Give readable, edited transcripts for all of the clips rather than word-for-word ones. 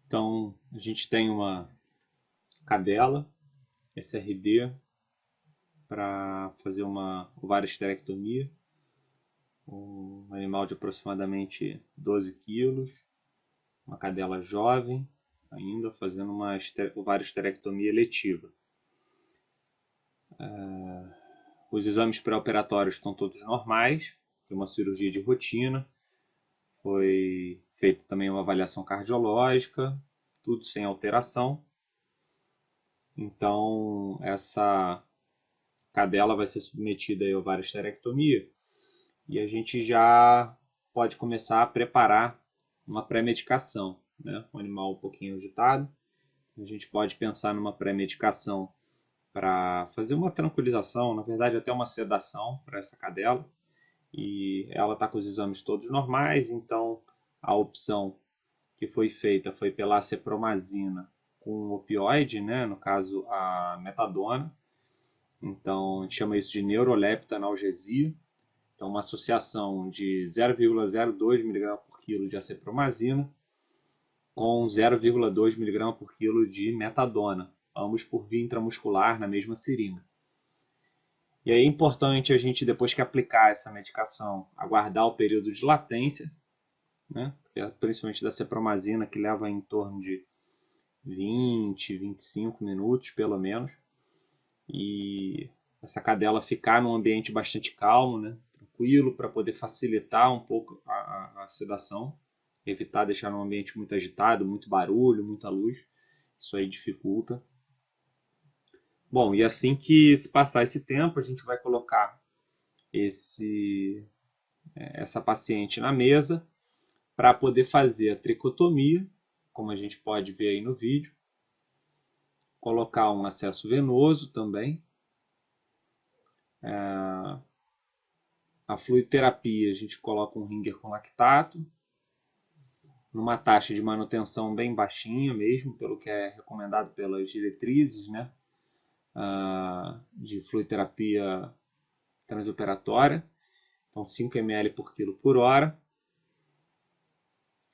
Então, a gente tem uma cadela SRD para fazer uma ovariosterectomia, um animal de aproximadamente 12 quilos, uma cadela jovem, ainda fazendo uma ovariosterectomia eletiva. Os exames pré-operatórios estão todos normais, tem uma cirurgia de rotina, foi feita também uma avaliação cardiológica, tudo sem alteração. Então, essa cadela vai ser submetida a ovariosterectomia e a gente já pode começar a preparar uma pré-medicação, né? Um animal um pouquinho agitado, a gente pode pensar numa pré-medicação para fazer uma tranquilização, na verdade até uma sedação para essa cadela. E ela está com os exames todos normais, então a opção que foi feita foi pela cepromazina com opioide, né? No caso a metadona. Então a gente chama isso de neuroleptoanalgesia. Então uma associação de 0,02 mg por quilo de acepromazina com 0,2 mg por quilo de metadona, ambos por via intramuscular na mesma seringa. E aí é importante a gente, depois que aplicar essa medicação, aguardar o período de latência, né? Principalmente da cepromazina, que leva em torno de 20, 25 minutos, pelo menos. E essa cadela ficar num ambiente bastante calmo, né? Tranquilo, para poder facilitar um pouco a sedação, evitar deixar num ambiente muito agitado, muito barulho, muita luz. Isso aí dificulta. Bom, e assim que se passar esse tempo, a gente vai colocar essa paciente na mesa para poder fazer a tricotomia, como a gente pode ver aí no vídeo, colocar um acesso venoso também. A fluidoterapia, a gente coloca um ringer com lactato, numa taxa de manutenção bem baixinha mesmo, pelo que é recomendado pelas diretrizes, né, de fluidoterapia transoperatória. Então 5 ml por quilo por hora.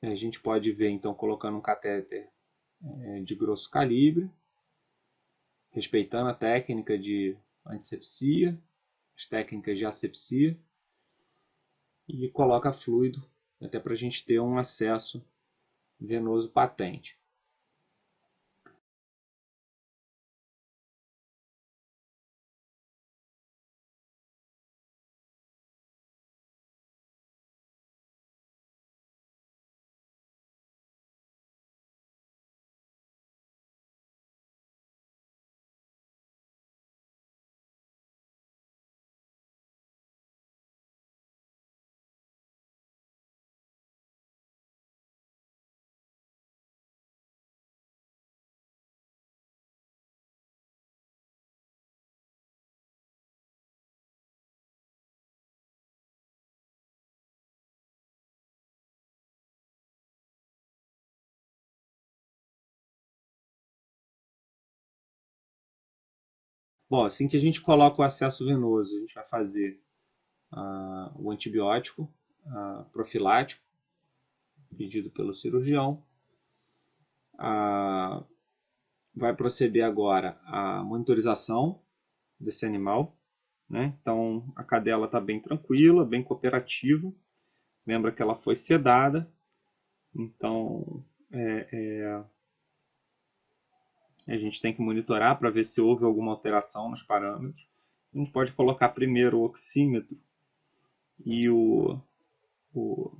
A gente pode ver então colocando um catéter de grosso calibre, respeitando a técnica de antisepsia, as técnicas de asepsia, e coloca fluido até para a gente ter um acesso venoso patente. Bom, assim que a gente coloca o acesso venoso, a gente vai fazer o antibiótico profilático, pedido pelo cirurgião. Vai proceder agora a monitorização desse animal, né? Então a cadela está bem tranquila, bem cooperativa. Lembra que ela foi sedada, então a gente tem que monitorar para ver se houve alguma alteração nos parâmetros. A gente pode colocar primeiro o oxímetro e o, o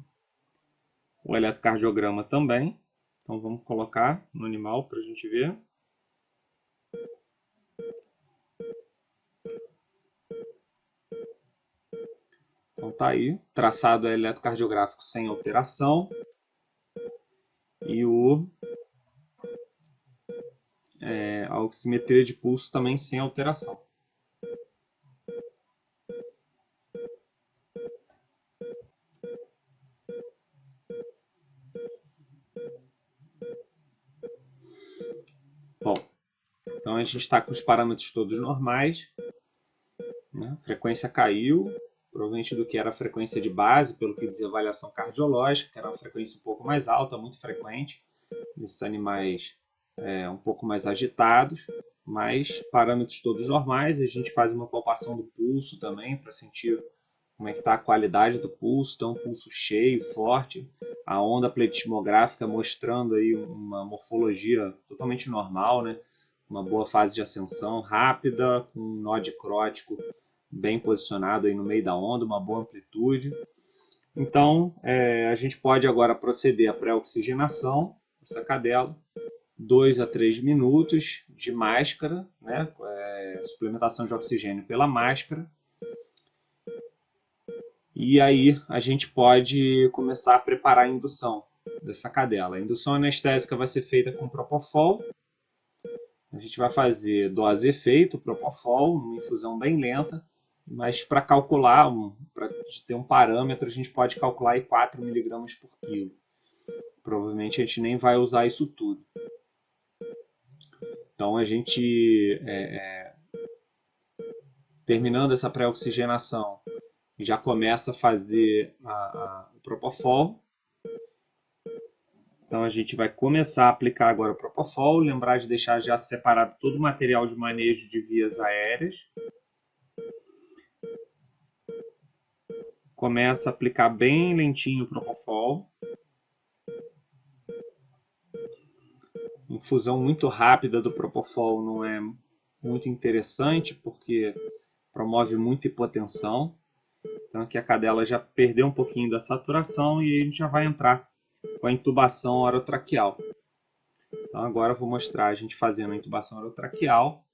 eletrocardiograma também. Então vamos colocar no animal para a gente ver. Então tá aí, traçado eletrocardiográfico sem alteração e a oximetria de pulso também sem alteração. Bom, então a gente está com os parâmetros todos normais, né? A frequência caiu, provavelmente do que era a frequência de base, pelo que diz a avaliação cardiológica, que era uma frequência um pouco mais alta, muito frequente. esses animais um pouco mais agitados, mas parâmetros todos normais. A gente faz uma palpação do pulso também para sentir como é que está a qualidade do pulso. Então, um pulso cheio, forte, a onda pletismográfica mostrando aí uma morfologia totalmente normal, né? Uma boa fase de ascensão rápida, com um nó dicrótico bem posicionado aí no meio da onda, uma boa amplitude. Então, a gente pode agora proceder à pré-oxigenação dessa cadela, 2 a 3 minutos de máscara, né? Suplementação de oxigênio pela máscara. E aí a gente pode começar a preparar a indução dessa cadela. A indução anestésica vai ser feita com Propofol. A gente vai fazer dose efeito, Propofol, uma infusão bem lenta, mas para calcular, para ter um parâmetro, a gente pode calcular aí 4 mg por quilo. Provavelmente a gente nem vai usar isso tudo. Então a gente, terminando essa pré-oxigenação, já começa a fazer o Propofol. Então a gente vai começar a aplicar agora o Propofol, lembrar de deixar já separado todo o material de manejo de vias aéreas. Começa a aplicar bem lentinho o Propofol. Infusão muito rápida do Propofol não é muito interessante porque promove muita hipotensão. Então aqui a cadela já perdeu um pouquinho da saturação e a gente já vai entrar com a intubação orotraqueal. Então agora eu vou mostrar a gente fazendo a intubação orotraqueal,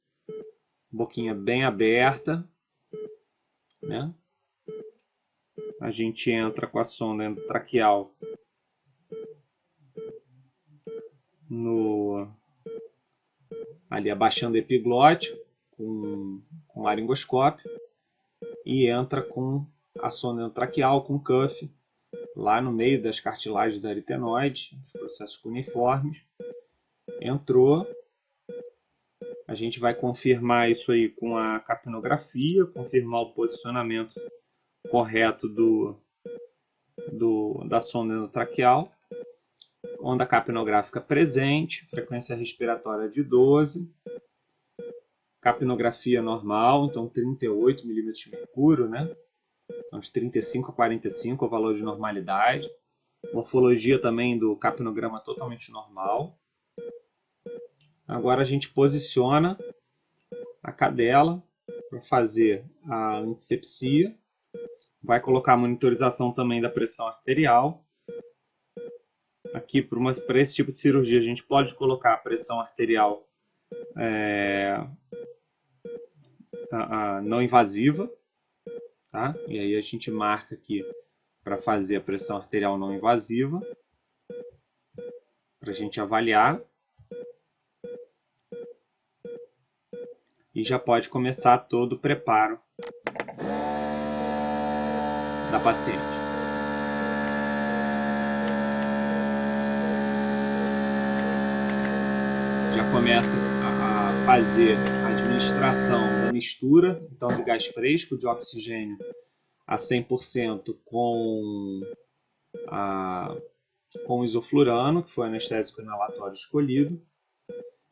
boquinha bem aberta, né? A gente entra com a sonda traqueal ali abaixando o epiglótio com laringoscópio e entra com a sonda traqueal com cuff lá no meio das cartilagens aritenoides, os processos cuneiformes. Entrou. A gente vai confirmar isso aí com a capnografia, confirmar o posicionamento correto da sonda endotraqueal. Onda capnográfica presente, frequência respiratória de 12. Capnografia normal, então 38 milímetros de mercúrio, né? Então de 35 a 45 é o valor de normalidade. Morfologia também do capnograma totalmente normal. Agora a gente posiciona a cadela para fazer a antisepsia. Vai colocar a monitorização também da pressão arterial. Aqui, para esse tipo de cirurgia, a gente pode colocar a pressão arterial não invasiva, tá? E aí a gente marca aqui para fazer a pressão arterial não invasiva, para a gente avaliar. E já pode começar todo o preparo da paciente. Já começa a fazer a administração da mistura, então de gás fresco, de oxigênio a 100% com isoflurano, que foi o anestésico inalatório escolhido.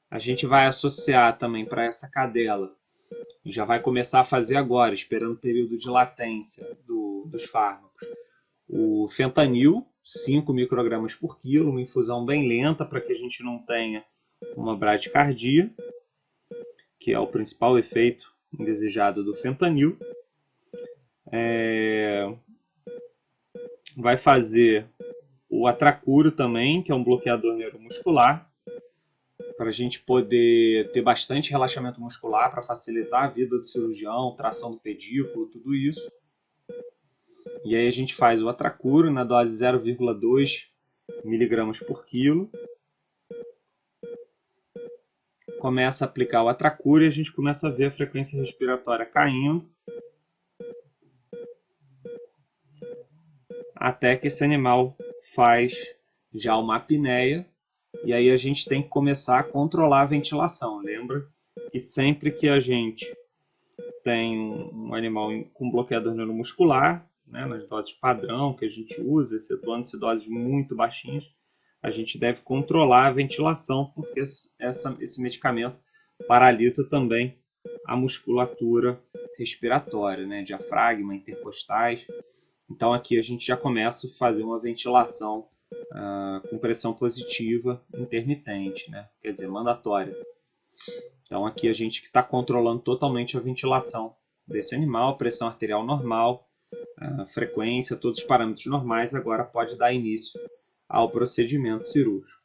A gente vai associar também para essa cadela, e já vai começar a fazer agora, esperando o período de latência dos fármacos, o fentanil, 5 microgramas por quilo, uma infusão bem lenta para que a gente não tenha uma bradicardia, que é o principal efeito indesejado do fentanil. Vai fazer o atracuro também, que é um bloqueador neuromuscular, para a gente poder ter bastante relaxamento muscular, para facilitar a vida do cirurgião, tração do pedículo, tudo isso. E aí a gente faz o atracuro na dose 0,2 miligramas por quilo. Começa a aplicar o atracuro e a gente começa a ver a frequência respiratória caindo, até que esse animal faz já uma apneia. E aí a gente tem que começar a controlar a ventilação. Lembra que sempre que a gente tem um animal com bloqueador neuromuscular, né, nas doses padrão que a gente usa, excetuando-se doses muito baixinhas, a gente deve controlar a ventilação, porque esse medicamento paralisa também a musculatura respiratória, né? Diafragma, intercostais. Então aqui a gente já começa a fazer uma ventilação com pressão positiva intermitente, né? Quer dizer, mandatória. Então aqui a gente está controlando totalmente a ventilação desse animal, pressão arterial normal, frequência, todos os parâmetros normais. Agora pode dar início ao procedimento cirúrgico.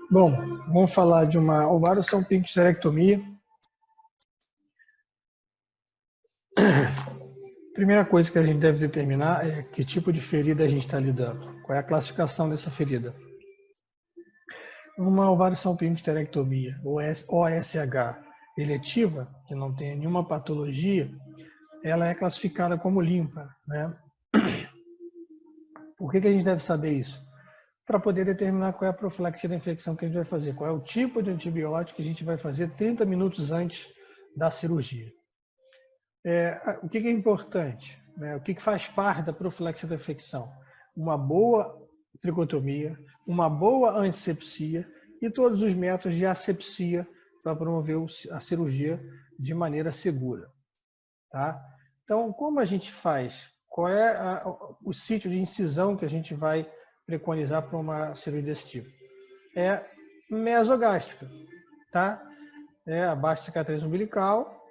Bom, vamos falar de uma ovário-salpingo-esterectomia. Primeira coisa que a gente deve determinar é que tipo de ferida a gente está lidando. Qual é a classificação dessa ferida? Uma ovário-salpingo-esterectomia, ou OSH, eletiva, que não tem nenhuma patologia, ela é classificada como limpa, né? Por que a gente deve saber isso? Para poder determinar qual é a profilaxia da infecção que a gente vai fazer, qual é o tipo de antibiótico que a gente vai fazer 30 minutos antes da cirurgia. O que é importante? Né? O que faz parte da profilaxia da infecção? Uma boa tricotomia, uma boa antisepsia e todos os métodos de asepsia para promover a cirurgia de maneira segura. Tá? Então, como a gente faz? Qual é o sítio de incisão que a gente vai preconizar para uma cirurgia desse tipo? É mesogástrica, tá? É abaixo da cicatriz umbilical.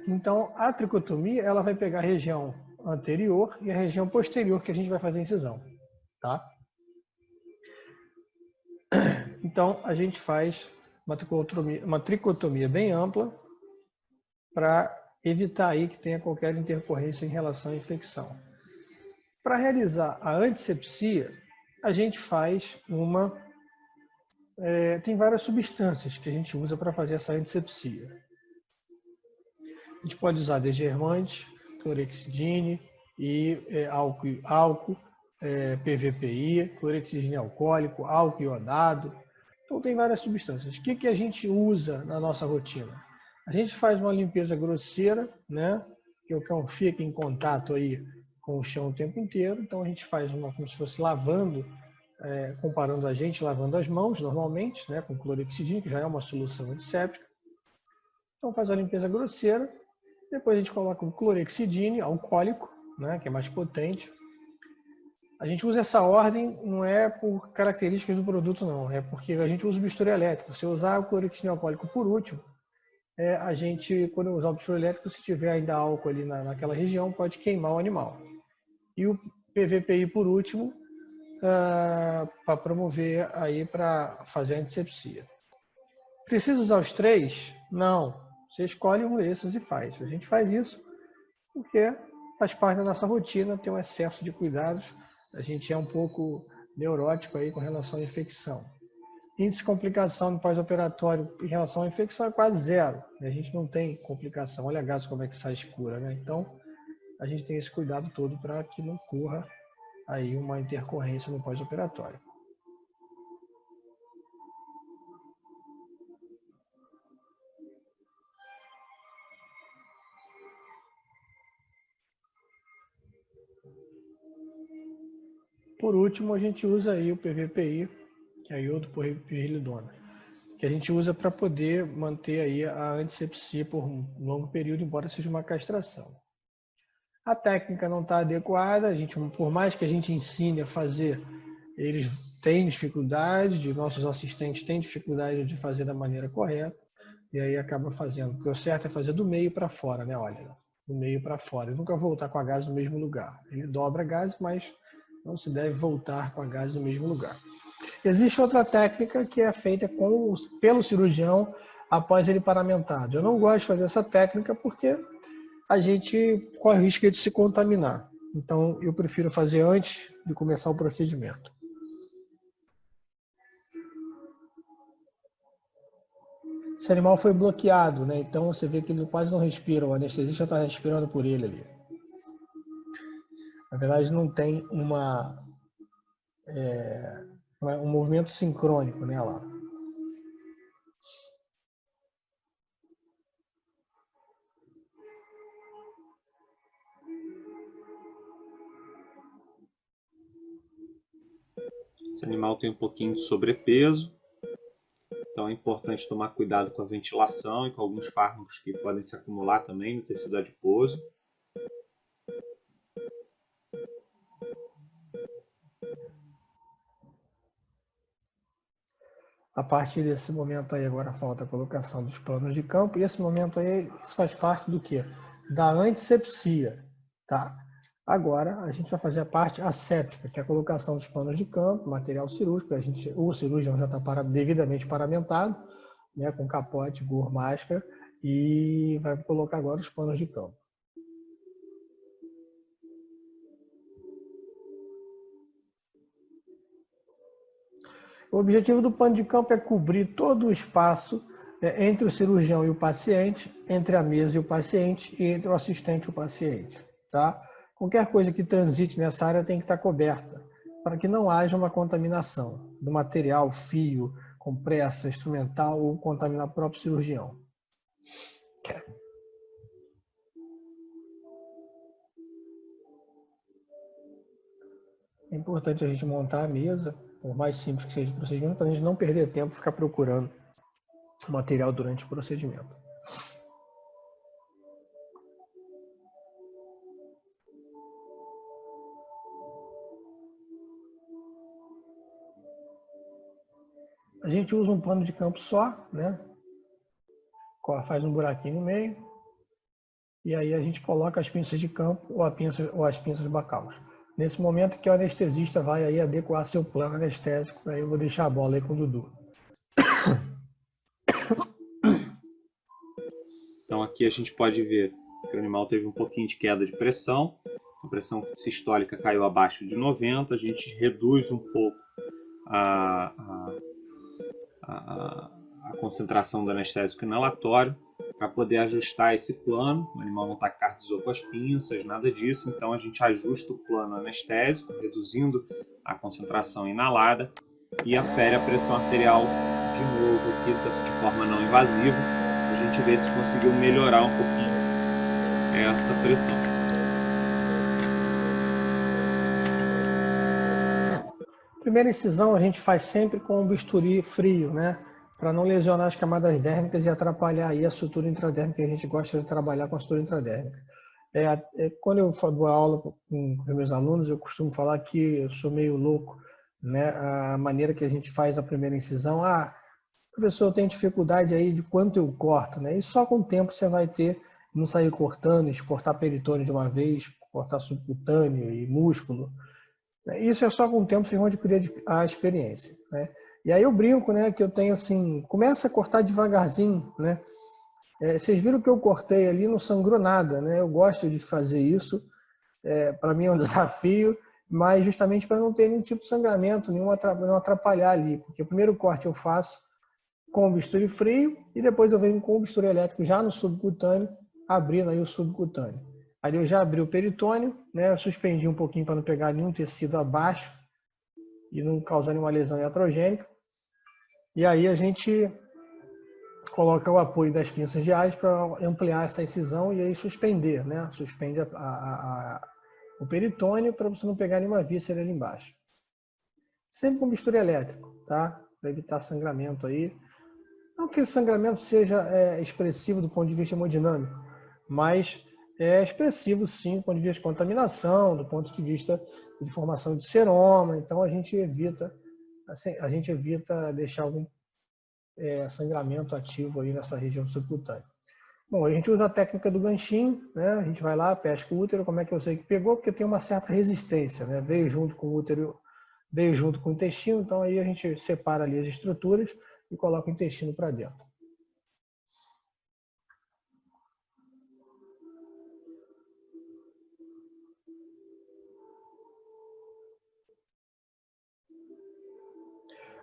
Então, a tricotomia ela vai pegar a região anterior e a região posterior que a gente vai fazer a incisão, tá? Então, a gente faz uma tricotomia bem ampla para evitar aí que tenha qualquer intercorrência em relação à infecção. Para realizar a antisepsia, a gente faz tem várias substâncias que a gente usa para fazer essa antisepsia. A gente pode usar desgermante, clorexidine e álcool, PVPI, clorexidine alcoólico, álcool iodado. Então tem várias substâncias. O que a gente usa na nossa rotina? A gente faz uma limpeza grosseira, né? Que o cão fica em contato aí com o chão o tempo inteiro. Então a gente faz como se fosse lavando, comparando a gente lavando as mãos normalmente, né? Com clorexidine, que já é uma solução antisséptica. Então faz a limpeza grosseira. Depois a gente coloca o clorexidine alcoólico, né, que é mais potente. A gente usa essa ordem não é por características do produto, não. É porque a gente usa o bisturi elétrico. Se eu usar o clorexidine alcoólico por último, a gente, quando eu usar o bisturi elétrico, se tiver ainda álcool ali naquela região, pode queimar o animal. E o PVPI por último, para promover aí para fazer a antisepsia. Precisa usar os três? Não. Você escolhe um desses e faz. A gente faz isso porque faz parte da nossa rotina ter um excesso de cuidados. A gente é um pouco neurótico aí com relação à infecção. Índice de complicação no pós-operatório em relação à infecção é quase zero. A gente não tem complicação. Olha a gás como é que sai escura, né? Então, a gente tem esse cuidado todo para que não ocorra aí uma intercorrência no pós-operatório. Por último, a gente usa aí o PVPI, que é a iodoporfirilidona, que a gente usa para poder manter aí a antisepsia por um longo período, embora seja uma castração. A técnica não está adequada, por mais que a gente ensine a fazer, eles têm dificuldade, nossos assistentes têm dificuldade de fazer da maneira correta, e aí acaba fazendo. Porque o certo é fazer do meio para fora, né? Olha, do meio para fora. E nunca voltar com a gás no mesmo lugar. Ele dobra a gás, mas não se deve voltar com a gás no mesmo lugar. Existe outra técnica que é feita pelo cirurgião após ele paramentado. Eu não gosto de fazer essa técnica porque a gente corre o risco de se contaminar. Então, eu prefiro fazer antes de começar o procedimento. Esse animal foi bloqueado, né? Então você vê que ele quase não respira, o anestesista está respirando por ele ali. Na verdade, não tem um movimento sincrônico, né, lá. Esse animal tem um pouquinho de sobrepeso, então é importante tomar cuidado com a ventilação e com alguns fármacos que podem se acumular também no tecido adiposo. A partir desse momento aí, agora falta a colocação dos planos de campo, e esse momento aí, isso faz parte do quê? Da antisepsia, tá? Agora, a gente vai fazer a parte asséptica, que é a colocação dos panos de campo, material cirúrgico, o cirurgião já está devidamente paramentado, né, com capote, gorro, máscara, e vai colocar agora os panos de campo. O objetivo do pano de campo é cobrir todo o espaço entre o cirurgião e o paciente, entre a mesa e o paciente e entre o assistente e o paciente, tá? Qualquer coisa que transite nessa área tem que estar coberta, para que não haja uma contaminação do material, fio, compressa, instrumental ou contaminar o próprio cirurgião. É importante a gente montar a mesa, por mais simples que seja o procedimento, para a gente não perder tempo e ficar procurando material durante o procedimento. A gente usa um pano de campo só, né? Faz um buraquinho no meio e aí a gente coloca as pinças de campo ou as pinças bacaus. Nesse momento que o anestesista vai aí adequar seu plano anestésico, aí eu vou deixar a bola aí com o Dudu. Então aqui a gente pode ver que o animal teve um pouquinho de queda de pressão, a pressão sistólica caiu abaixo de 90, a gente reduz um pouco a concentração do anestésico inalatório para poder ajustar esse plano. O animal não taquicardizou com as pinças, nada disso, então a gente ajusta o plano anestésico, reduzindo a concentração inalada e afere a pressão arterial de novo aqui de forma não invasiva. A gente vê se conseguiu melhorar um pouquinho essa pressão. Primeira incisão a gente faz sempre com um bisturi frio, né? Para não lesionar as camadas dérmicas e atrapalhar aí a sutura intradérmica, a gente gosta de trabalhar com a sutura intradérmica. Quando eu dou aula com os meus alunos, eu costumo falar que eu sou meio louco, né? A maneira que a gente faz a primeira incisão, professor, eu tenho dificuldade aí de quanto eu corto, né? E só com o tempo você vai ter, não sair cortando, cortar peritônio de uma vez, cortar subcutâneo e músculo. Isso é só com o tempo vocês vão adquirir a experiência, né? E aí eu brinco, né, que eu tenho assim, começa a cortar devagarzinho, né? Vocês viram que eu cortei ali, não sangrou nada, né? Eu gosto de fazer isso, para mim é um desafio, mas justamente para não ter nenhum tipo de sangramento, não atrapalhar ali, porque o primeiro corte eu faço com o bisturi frio e depois eu venho com o bisturi elétrico já no subcutâneo, abrindo aí o subcutâneo. Aí eu já abri o peritônio, né? Eu suspendi um pouquinho para não pegar nenhum tecido abaixo e não causar nenhuma lesão iatrogênica. E aí a gente coloca o apoio das pinças de AIS para ampliar essa incisão e aí suspender, né? Suspende o peritônio para você não pegar nenhuma víscera ali embaixo. Sempre com bisturi elétrico, tá? Para evitar sangramento aí. Não que esse sangramento seja expressivo do ponto de vista hemodinâmico, mas é expressivo sim do ponto de vista de contaminação, do ponto de vista de formação de seroma. Então a gente evita deixar algum sangramento ativo aí nessa região subcutânea. Bom, a gente usa a técnica do ganchinho, né? A gente vai lá, pesca o útero. Como é que eu sei que pegou? Porque tem uma certa resistência, né? Veio junto com o útero, veio junto com o intestino, então aí a gente separa ali as estruturas e coloca o intestino para dentro.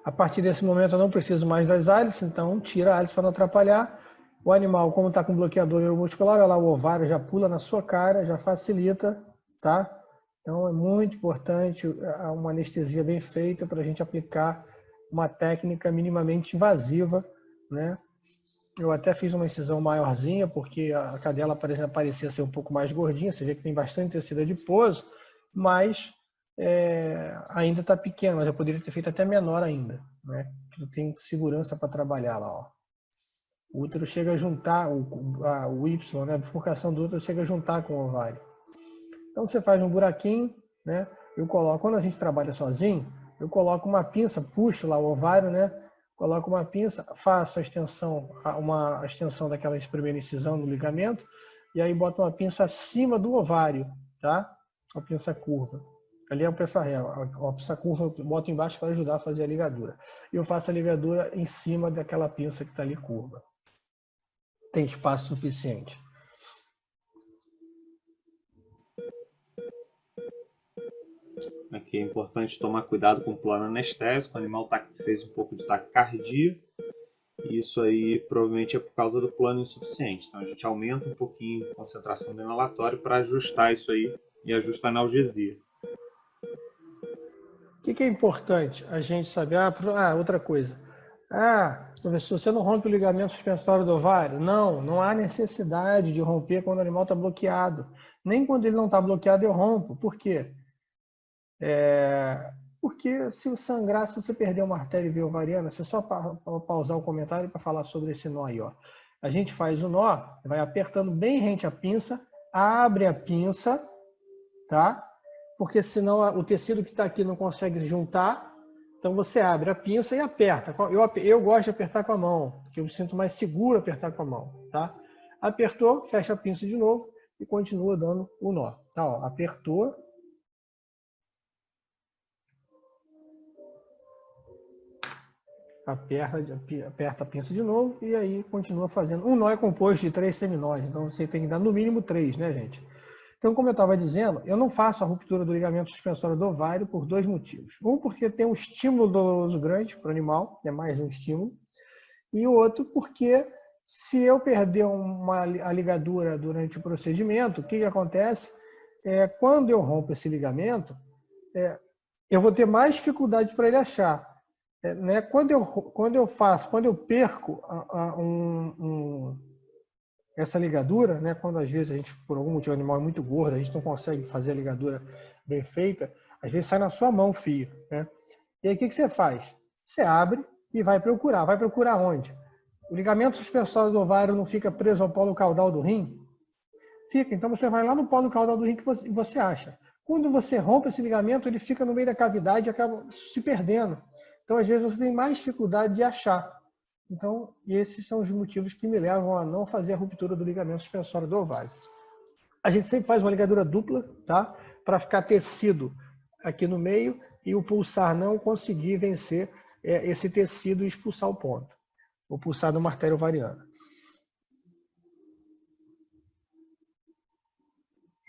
A partir desse momento eu não preciso mais das hélices, então tira a hélice para não atrapalhar. O animal, como está com bloqueador neuromuscular, olha lá, o ovário já pula na sua cara, já facilita, tá? Então é muito importante uma anestesia bem feita para a gente aplicar uma técnica minimamente invasiva, né? Eu até fiz uma incisão maiorzinha, porque a cadela parecia ser um pouco mais gordinha, você vê que tem bastante tecido adiposo, mas ainda está pequeno, mas eu poderia ter feito até menor ainda, né? Eu tenho segurança para trabalhar lá, ó. O útero chega a juntar, o Y, né? A bifurcação do útero chega a juntar com o ovário. Então você faz um buraquinho, né? Quando a gente trabalha sozinho, eu coloco uma pinça, puxo lá o ovário, né? Coloco uma pinça, faço uma extensão daquela primeira incisão do ligamento, e aí boto uma pinça acima do ovário, tá? Uma pinça curva. Ali é uma pinça ré, a pinça curva eu boto embaixo para ajudar a fazer a ligadura. E eu faço a ligadura em cima daquela pinça que está ali curva. Tem espaço suficiente. Aqui é importante tomar cuidado com o plano anestésico. O animal fez um pouco de taquicardia. E isso aí provavelmente é por causa do plano insuficiente. Então a gente aumenta um pouquinho a concentração do inalatório para ajustar isso aí e ajusta a analgesia. O que é importante a gente saber? Outra coisa. Professor, você não rompe o ligamento suspensório do ovário? Não há necessidade de romper quando o animal está bloqueado. Nem quando ele não está bloqueado eu rompo. Por quê? Porque se sangrar, se você perder uma artéria via ovariana, você só pausar o comentário para falar sobre esse nó aí, ó. A gente faz o nó, vai apertando bem rente à pinça, abre a pinça, tá? Porque senão o tecido que está aqui não consegue juntar. Então você abre a pinça e aperta. Eu gosto de apertar com a mão, porque eu me sinto mais seguro apertar com a mão, tá? Apertou, fecha a pinça de novo e continua dando o nó. Tá, ó, apertou. Aperta a pinça de novo e aí continua fazendo. Um nó é composto de 3 seminós, então você tem que dar no mínimo 3, né, gente? Então, como eu estava dizendo, eu não faço a ruptura do ligamento suspensório do ovário por 2 motivos. Um, porque tem um estímulo doloroso grande para o animal, é mais um estímulo. E o outro, porque se eu perder a ligadura durante o procedimento, o que acontece? Quando eu rompo esse ligamento, eu vou ter mais dificuldade para ele achar. Né? Quando eu perco essa ligadura, né? Quando às vezes a gente, por algum motivo, o animal é muito gordo, a gente não consegue fazer a ligadura bem feita, às vezes sai na sua mão o fio, né? E aí o que você faz? Você abre e vai procurar. Vai procurar onde? O ligamento suspensório do ovário não fica preso ao polo caudal do rim? Fica. Então você vai lá no polo caudal do rim que você acha. Quando você rompe esse ligamento, ele fica no meio da cavidade e acaba se perdendo. Então, às vezes, você tem mais dificuldade de achar. Então, esses são os motivos que me levam a não fazer a ruptura do ligamento suspensório do ovário. A gente sempre faz uma ligadura dupla, tá? Para ficar tecido aqui no meio e o pulsar não conseguir vencer esse tecido e expulsar o ponto. O pulsar de uma artéria ovariana.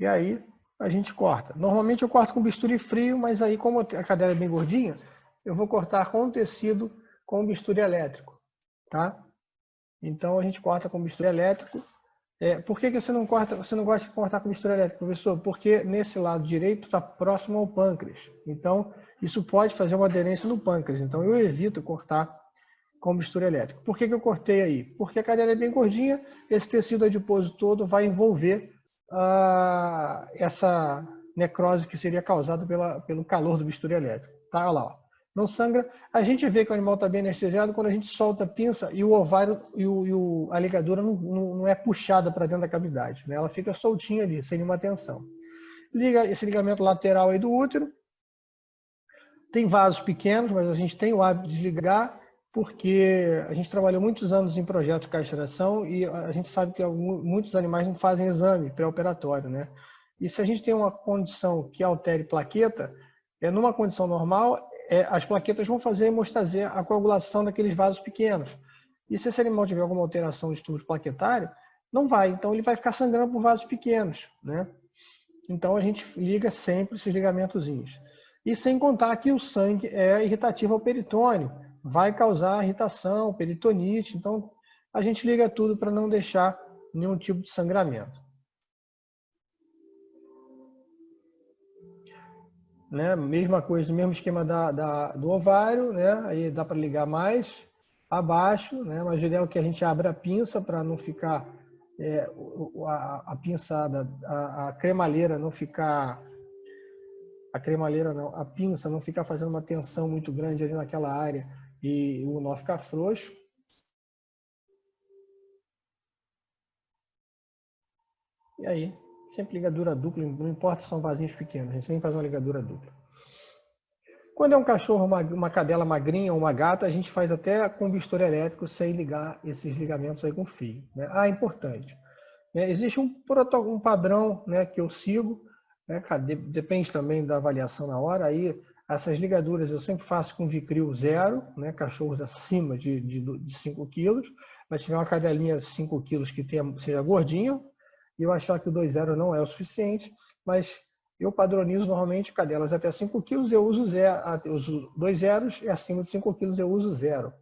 E aí, a gente corta. Normalmente eu corto com bisturi frio, mas aí, como a cadela é bem gordinha, eu vou cortar com tecido com bisturi elétrico, tá? Então a gente corta com bisturi elétrico. Por que você não gosta de cortar com bisturi elétrico, professor? Porque nesse lado direito está próximo ao pâncreas. Então isso pode fazer uma aderência no pâncreas. Então eu evito cortar com bisturi elétrico. Por que eu cortei aí? Porque a cadela é bem gordinha, esse tecido adiposo todo vai envolver essa necrose que seria causada pelo calor do bisturi elétrico. Tá, olha lá, ó. Não sangra. A gente vê que o animal está bem anestesiado quando a gente solta a pinça e o ovário e a ligadura não é puxada para dentro da cavidade, né? Ela fica soltinha ali, sem nenhuma tensão. Liga esse ligamento lateral aí do útero. Tem vasos pequenos, mas a gente tem o hábito de ligar porque a gente trabalhou muitos anos em projeto de castração e a gente sabe que muitos animais não fazem exame pré-operatório, né? E se a gente tem uma condição que altere plaqueta, numa condição normal, as plaquetas vão fazer hemostasia, a coagulação daqueles vasos pequenos. E se esse animal tiver alguma alteração de estudo plaquetário, não vai. Então ele vai ficar sangrando por vasos pequenos, né? Então a gente liga sempre esses ligamentozinhos. E sem contar que o sangue é irritativo ao peritônio, vai causar irritação, peritonite. Então a gente liga tudo para não deixar nenhum tipo de sangramento. Né? Mesma coisa, mesmo esquema do ovário, né? Aí dá para ligar mais abaixo, né? Mas o ideal é que a gente abra a pinça para não ficar a pinçada, a cremalheira não ficar, a cremaleira não, a pinça não ficar fazendo uma tensão muito grande ali naquela área e o nó ficar frouxo. E aí, sempre ligadura dupla, não importa se são vasinhos pequenos, a gente sempre faz uma ligadura dupla. Quando é um cachorro, uma cadela magrinha ou uma gata, a gente faz até com bisturi elétrico sem ligar esses ligamentos aí com fio, né? Ah, importante. Existe um padrão, né, que eu sigo, né, depende também da avaliação na hora. Aí essas ligaduras eu sempre faço com Vicryl 0, né, cachorros acima de 5 quilos. Mas se tiver uma cadelinha de 5 quilos que seja gordinho, e eu achar que o 2,0 não é o suficiente, mas eu padronizo normalmente cadelas até 5 quilos, eu uso 2 zeros, e acima de 5 quilos eu uso 0.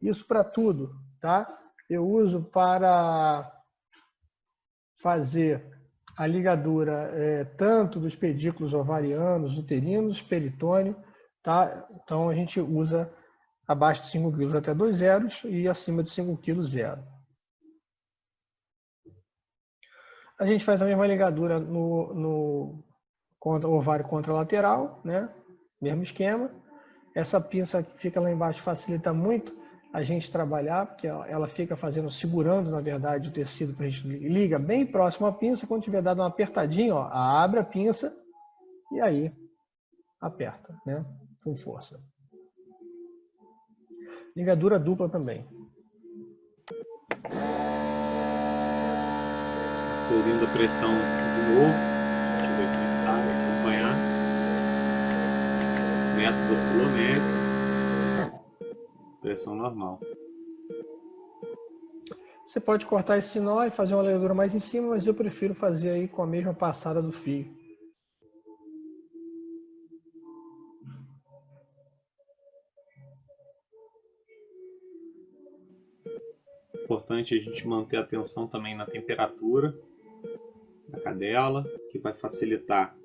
Isso para tudo, tá? Eu uso para fazer a ligadura tanto dos pedículos ovarianos, uterinos, peritônio, tá? Então a gente usa abaixo de 5 quilos até 2 zeros e acima de 5 quilos 0. A gente faz a mesma ligadura no ovário contralateral, né? Mesmo esquema. Essa pinça que fica lá embaixo facilita muito a gente trabalhar, porque ela fica segurando, na verdade, o tecido para a gente liga bem próximo à pinça. Quando tiver dado uma apertadinha, ó, abre a pinça e aí aperta, né? Com força. Ligadura dupla também. Ferindo a pressão de novo. Deixa eu ver como é que tá, vou acompanhar. Método oscilômetro. Pressão normal. Você pode cortar esse nó e fazer uma ligadura mais em cima, mas eu prefiro fazer aí com a mesma passada do fio. Importante a gente manter a atenção também na temperatura da cadela, que vai facilitar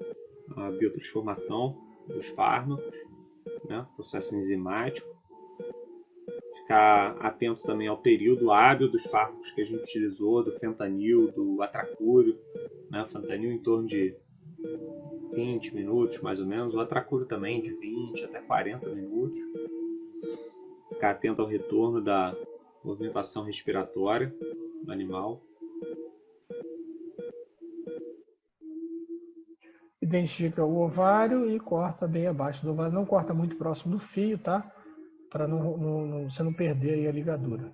a biotransformação dos fármacos, né? Processo enzimático. Ficar atento também ao período hábil dos fármacos que a gente utilizou, do fentanil, do atracúrio, né? O fentanil em torno de 20 minutos, mais ou menos. O atracúrio também de 20 até 40 minutos. Ficar atento ao retorno da movimentação respiratória do animal. Identifica o ovário e corta bem abaixo do ovário. Não corta muito próximo do fio, tá? Para você não perder aí a ligadura.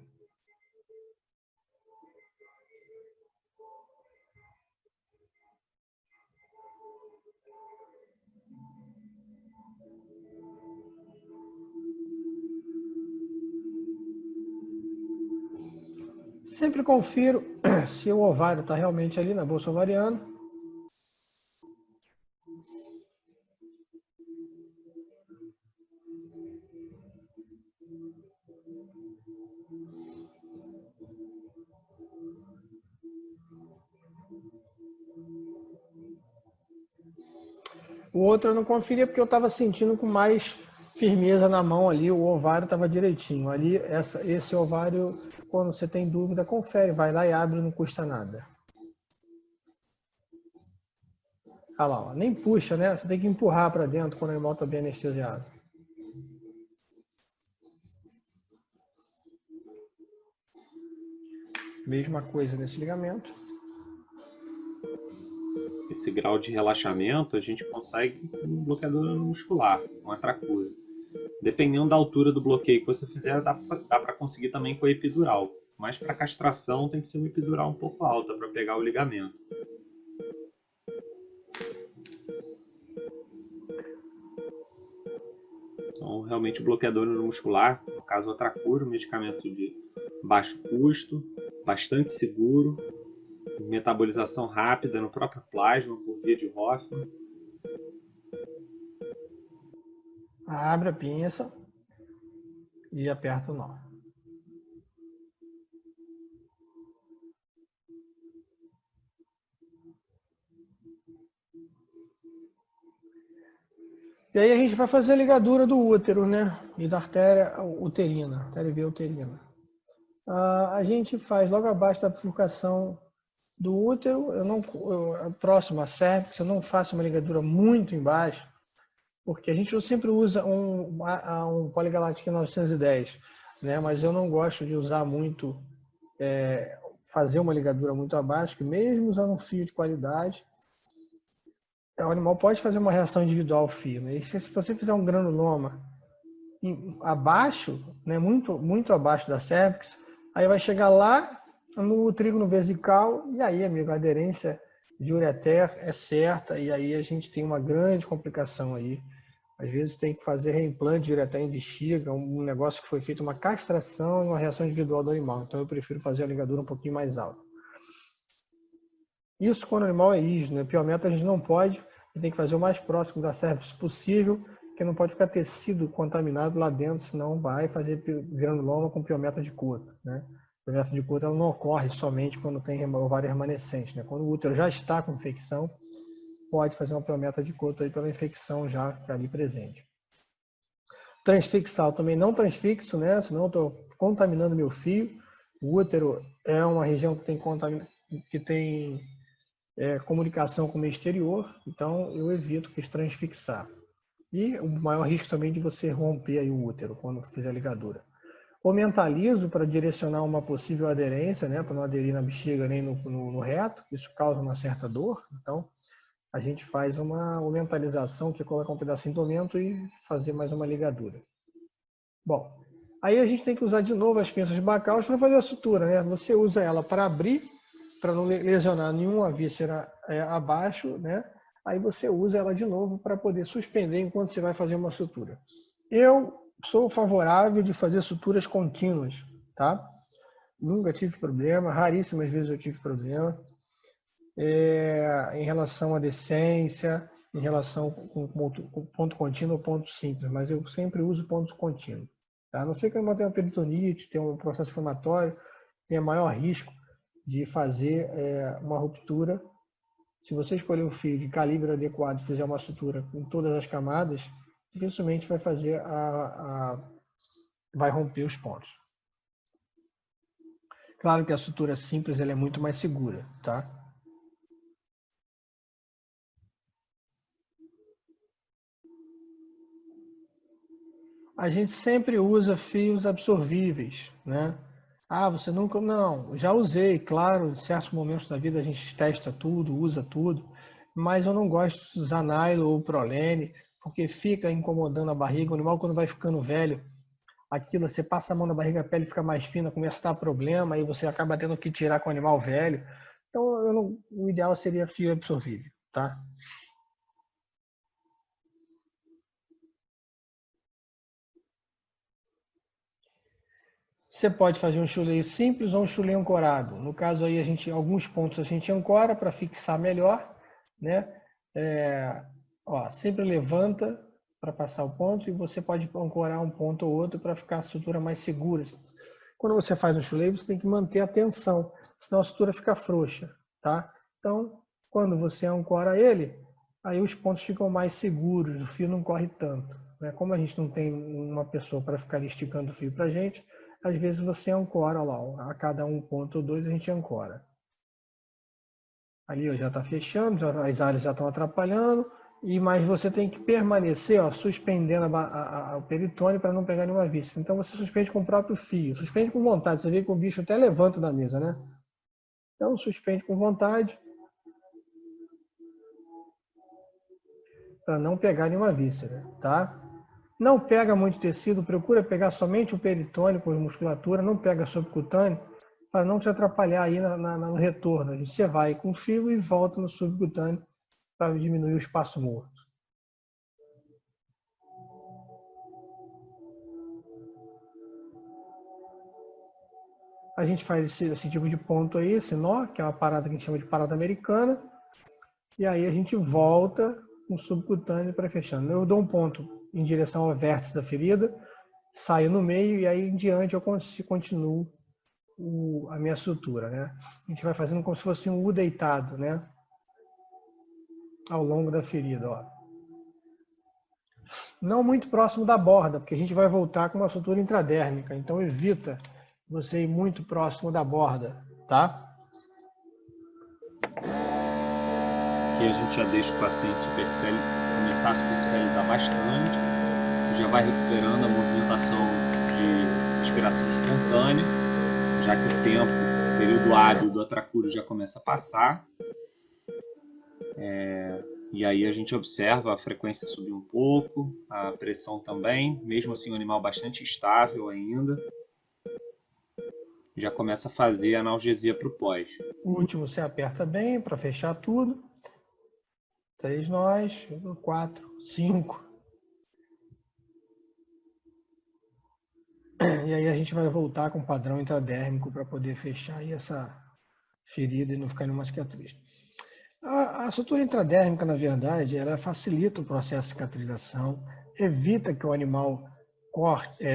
Sempre confiro se o ovário está realmente ali na bolsa ovariana. O outro eu não conferia porque eu estava sentindo com mais firmeza na mão ali, o ovário estava direitinho. Ali, esse ovário, quando você tem dúvida, confere, vai lá e abre, não custa nada. Olha lá, ó, nem puxa, né? Você tem que empurrar para dentro quando o animal está bem anestesiado. Mesma coisa nesse ligamento. Esse grau de relaxamento a gente consegue com um bloqueador muscular, com atracúrio. Dependendo da altura do bloqueio que você fizer, dá para conseguir também com a epidural. Mas para castração tem que ser uma epidural um pouco alta para pegar o ligamento. Então, realmente o bloqueador neuromuscular, no caso o atracúrio, medicamento de baixo custo, bastante seguro, metabolização rápida no próprio plasma por via de Hoffman. Abre a pinça e aperta o nó. E aí a gente vai fazer a ligadura do útero, né? E da artéria uterina, artéria via uterina. A gente faz logo abaixo da bifurcação do útero, próximo à cérvix, eu não faço uma ligadura muito embaixo, porque a gente sempre usa um poligaláctico 910, né? Mas eu não gosto de usar muito, fazer uma ligadura muito abaixo, que mesmo usando um fio de qualidade, o animal pode fazer uma reação individual ao fio, né? E se você fizer um granuloma abaixo, né, muito abaixo da cervix, aí vai chegar lá no trígono vesical e aí, amigo, a aderência de ureter é certa e aí a gente tem uma grande complicação aí. Às vezes tem que fazer reimplante de ureter em bexiga, um negócio que foi feito uma castração e uma reação individual do animal. Então eu prefiro fazer a ligadura um pouquinho mais alta. Isso quando o animal é ígeo, né? Piometa a gente não pode, tem que fazer o mais próximo da cervix possível, porque não pode ficar tecido contaminado lá dentro, senão vai fazer granuloma com piometa de cota, né? Piometa de cota não ocorre somente quando tem ovário remanescente, né? Quando o útero já está com infecção, pode fazer uma piometa de cota aí pela infecção já ali presente. Transfixal também não transfixo, né? Senão eu estou contaminando meu fio. O útero é uma região que tem comunicação com o meio exterior, então eu evito que transfixar. E o maior risco também de você romper aí o útero quando fizer a ligadura. Ou mentalizo para direcionar uma possível aderência, né, para não aderir na bexiga nem no reto, isso causa uma certa dor, então a gente faz uma mentalização, que é colocar um pedacinho do mento e fazer mais uma ligadura. Bom, aí a gente tem que usar de novo as pinças bacaus para fazer a sutura, né? Você usa ela para abrir, para não lesionar nenhuma víscera abaixo, né? Aí você usa ela de novo para poder suspender enquanto você vai fazer uma sutura. Eu sou favorável de fazer suturas contínuas, tá? Nunca tive problema, raríssimas vezes eu tive problema. Em relação à decência, em relação com ponto contínuo ou ponto simples, mas eu sempre uso ponto contínuo. Tá? A não ser que o animal tenha uma peritonite, tenha um processo inflamatório, tenha maior risco de fazer uma ruptura. Se você escolher um fio de calibre adequado e fizer uma sutura com todas as camadas, dificilmente vai fazer vai romper os pontos. Claro que a sutura simples ela é muito mais segura, tá? A gente sempre usa fios absorvíveis, né? Ah, você nunca... Não, já usei, claro, em certos momentos da vida a gente testa tudo, usa tudo, mas eu não gosto de usar nylon ou prolene, porque fica incomodando a barriga. O animal, quando vai ficando velho, aquilo, você passa a mão na barriga, a pele fica mais fina, começa a dar problema, aí você acaba tendo que tirar com o animal velho. Então, o ideal seria fio absorvível, tá? Você pode fazer um chuleio simples ou um chuleio ancorado. No caso aí, alguns pontos a gente ancora para fixar melhor, né? Sempre levanta para passar o ponto e você pode ancorar um ponto ou outro para ficar a sutura mais segura. Quando você faz um chuleio, você tem que manter a tensão, senão a sutura fica frouxa, tá? Então, quando você ancora ele, aí os pontos ficam mais seguros, o fio não corre tanto, né? Como a gente não tem uma pessoa para ficar esticando o fio para a gente, às vezes você ancora lá, a cada um ponto ou dois a gente ancora. Ali ó, já está fechando, as áreas já estão atrapalhando, mas você tem que permanecer suspendendo o peritônio para não pegar nenhuma víscera. Então você suspende com o próprio fio, suspende com vontade. Você vê que o bicho até levanta da mesa, né? Então suspende com vontade para não pegar nenhuma víscera, tá? Não pega muito tecido, procura pegar somente o peritônio com musculatura, não pega subcutâneo, para não te atrapalhar aí no retorno. Você vai com fio e volta no subcutâneo para diminuir o espaço morto. A gente faz esse tipo de ponto aí, esse nó, que é uma parada que a gente chama de parada americana, e aí a gente volta com o subcutâneo para fechando. Eu dou um ponto em direção ao vértice da ferida, saio no meio e aí em diante eu continuo a minha sutura, né? A gente vai fazendo como se fosse um U deitado, né? Ao longo da ferida, ó. Não muito próximo da borda, porque a gente vai voltar com uma sutura intradérmica, então evita você ir muito próximo da borda, tá? Aqui a gente já deixa o paciente superficial começar a se superficializar bastante, já vai recuperando a movimentação de respiração espontânea, já que o período hábil do atracúrio já começa a passar. E aí a gente observa a frequência subir um pouco, a pressão também, mesmo assim o animal bastante estável ainda. Já começa a fazer analgesia para o pós. O último você aperta bem para fechar tudo. 3 nós, 4, 5. E aí a gente vai voltar com o padrão intradérmico para poder fechar aí essa ferida e não ficar numa cicatriz. A sutura intradérmica, na verdade, ela facilita o processo de cicatrização, evita que o animal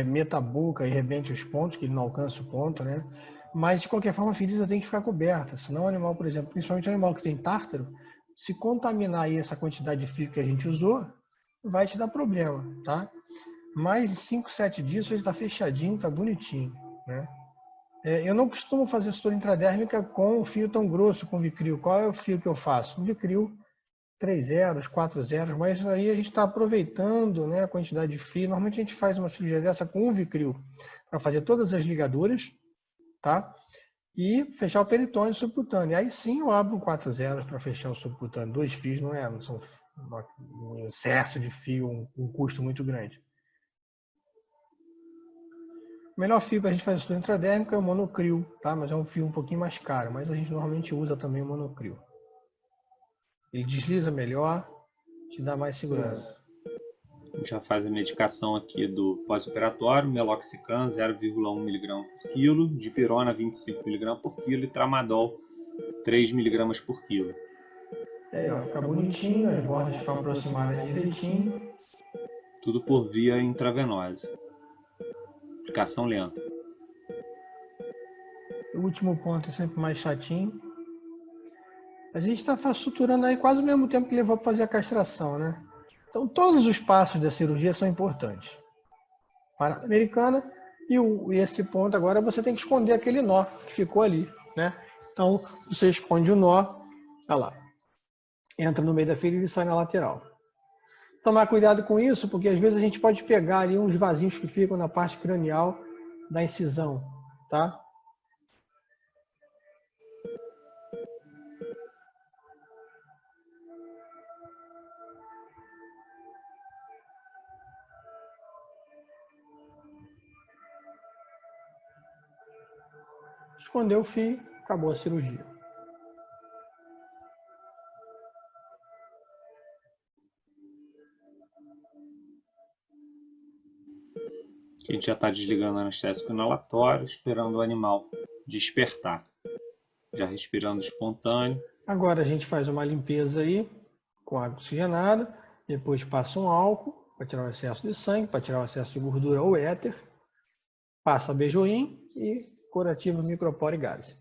meta a boca e rebente os pontos, que ele não alcança o ponto, né? Mas, de qualquer forma, a ferida tem que ficar coberta, senão o animal, por exemplo, principalmente o animal que tem tártaro, se contaminar aí essa quantidade de fio que a gente usou, vai te dar problema, tá? Mas em 5, 7 dias ele está fechadinho, está bonitinho, né? Eu não costumo fazer sutura intradérmica com um fio tão grosso, com Vicryl. Qual é o fio que eu faço? Um Vicryl 3 zeros, 4 zeros, mas aí a gente está aproveitando, né, a quantidade de fio. Normalmente a gente faz uma cirurgia dessa com um Vicryl para fazer todas as ligaduras, tá? E fechar o peritônio subcutâneo. Aí sim eu abro um 4 zeros para fechar o subcutâneo. 2 fios não são um excesso de fio, um custo muito grande. O melhor fio para a gente fazer sutura intradérmica é o monocryl, tá? Mas é um fio um pouquinho mais caro, mas a gente normalmente usa também o monocryl. Ele desliza melhor, te dá mais segurança. A gente já faz a medicação aqui do pós-operatório, meloxicam 0,1 mg por quilo, dipirona 25 mg por quilo e tramadol 3 mg por quilo. Aí, ó, fica bonitinho, as bordas ficam aproximadas direitinho. Tudo por via intravenosa. Aplicação lenta. O último ponto é sempre mais chatinho. A gente está suturando aí quase o mesmo tempo que levou para fazer a castração, né? Então todos os passos da cirurgia são importantes. Parada americana e esse ponto agora você tem que esconder aquele nó que ficou ali, né? Então você esconde o nó, olha lá, entra no meio da ferida e sai na lateral. Tomar cuidado com isso, porque às vezes a gente pode pegar ali uns vasinhos que ficam na parte cranial da incisão, tá? Escondeu o fio, acabou a cirurgia. A gente já está desligando o anestésico inalatório, esperando o animal despertar. Já respirando espontâneo. Agora a gente faz uma limpeza aí com água oxigenada, depois passa um álcool para tirar o excesso de sangue, para tirar o excesso de gordura ou éter, passa Bejoim e curativo micropore gase.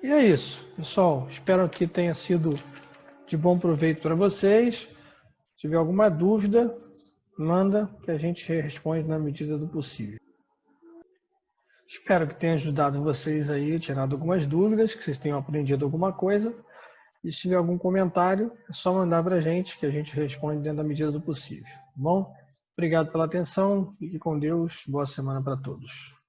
E é isso, pessoal. Espero que tenha sido de bom proveito para vocês. Se tiver alguma dúvida, manda que a gente responde na medida do possível. Espero que tenha ajudado vocês aí, tirado algumas dúvidas, que vocês tenham aprendido alguma coisa. E se tiver algum comentário, é só mandar para a gente, que a gente responde dentro da medida do possível. Tá bom? Obrigado pela atenção, fique com Deus, boa semana para todos.